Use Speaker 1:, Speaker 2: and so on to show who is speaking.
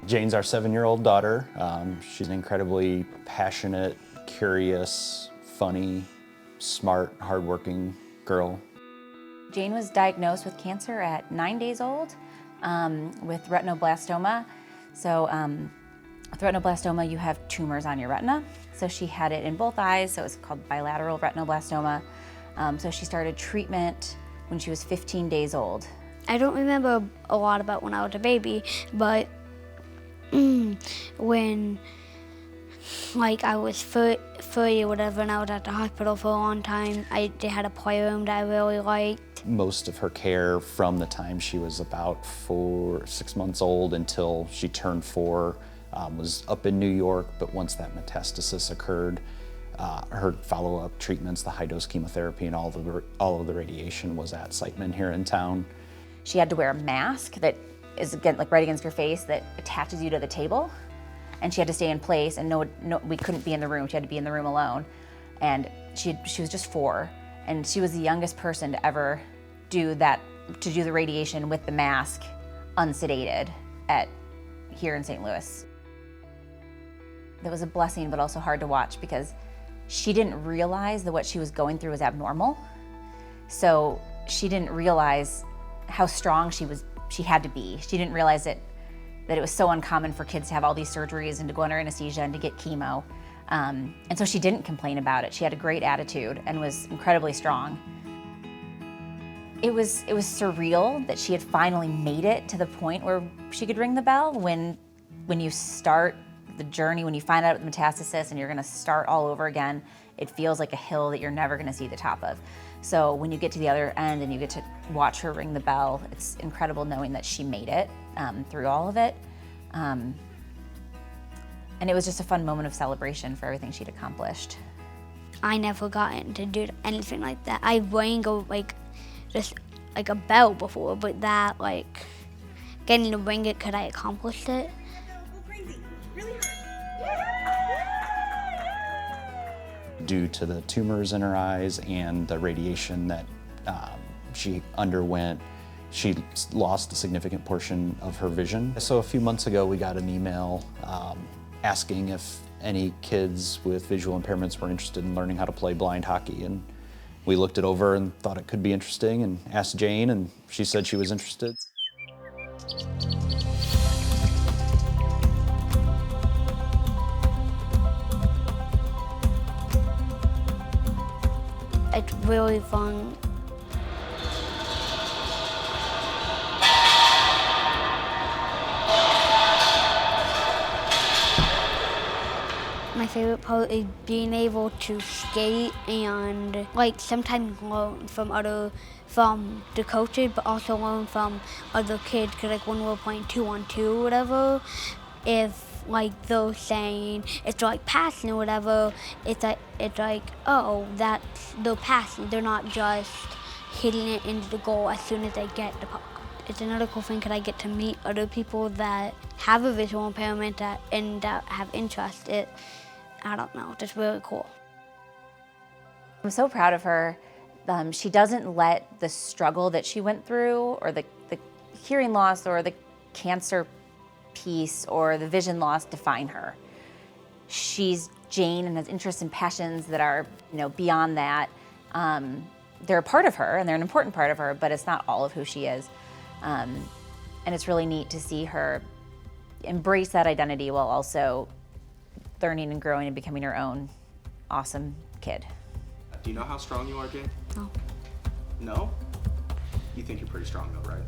Speaker 1: Jane's our 7-year-old daughter. She's an incredibly passionate, curious, funny, smart, hardworking girl.
Speaker 2: Jane was diagnosed with cancer at 9 days old with retinoblastoma. So with retinoblastoma, you have tumors on your retina. So she had it in both eyes, so it's called bilateral retinoblastoma. So she started treatment when she was 15 days old.
Speaker 3: I don't remember a lot about when I was a baby, but when I was 30 or whatever and I was at the hospital for a long time, they had a playroom that I really liked.
Speaker 1: Most of her care from the time she was about 6 months old until she turned 4 was up in New York, but once that metastasis occurred, her follow-up treatments, the high-dose chemotherapy and all of the radiation was at Siteman here in town.
Speaker 2: She had to wear a mask that is right against her face that attaches you to the table. And she had to stay in place, and we couldn't be in the room. She had to be in the room alone. And she was just 4, and she was the youngest person to ever do the radiation with the mask unsedated here in St. Louis. That was a blessing, but also hard to watch because she didn't realize that what she was going through was abnormal. So she didn't realize how strong she had to be. She didn't realize that it was so uncommon for kids to have all these surgeries and to go under anesthesia and to get chemo. And so she didn't complain about it. She had a great attitude and was incredibly strong. It was surreal that she had finally made it to the point where she could ring the bell. When you start the journey, when you find out the metastasis and you're gonna start all over again, it feels like a hill that you're never gonna see the top of. So when you get to the other end and you get to watch her ring the bell, it's incredible knowing that she made it through all of it. And it was just a fun moment of celebration for everything she'd accomplished.
Speaker 3: I never gotten to do anything like that. I rang just a bell before, but that getting to ring it, could I accomplish it?
Speaker 1: Due to the tumors in her eyes and the radiation that she underwent, she lost a significant portion of her vision. So a few months ago, we got an email asking if any kids with visual impairments were interested in learning how to play blind hockey. And we looked it over and thought it could be interesting and asked Jane, and she said she was interested.
Speaker 3: It's really fun. My favorite part is being able to skate and sometimes learn from the coaches, but also learn from other kids. Cause when we're playing 2-on-2 or whatever, if they're saying it's passing or whatever, it's oh, they're passing. They're not just hitting it into the goal as soon as they get the puck. It's another cool thing because I get to meet other people that have a visual impairment and that have interest. I don't know, just really cool.
Speaker 2: I'm so proud of her. She doesn't let the struggle that she went through or the hearing loss or the cancer piece or the vision loss define her. She's Jane and has interests and passions that are beyond that. They're a part of her and they're an important part of her, but it's not all of who she is. And it's really neat to see her embrace that identity while also learning and growing and becoming her own awesome kid.
Speaker 4: Do you know how strong you are, Jane?
Speaker 3: No.
Speaker 4: No? You think you're pretty strong though, right?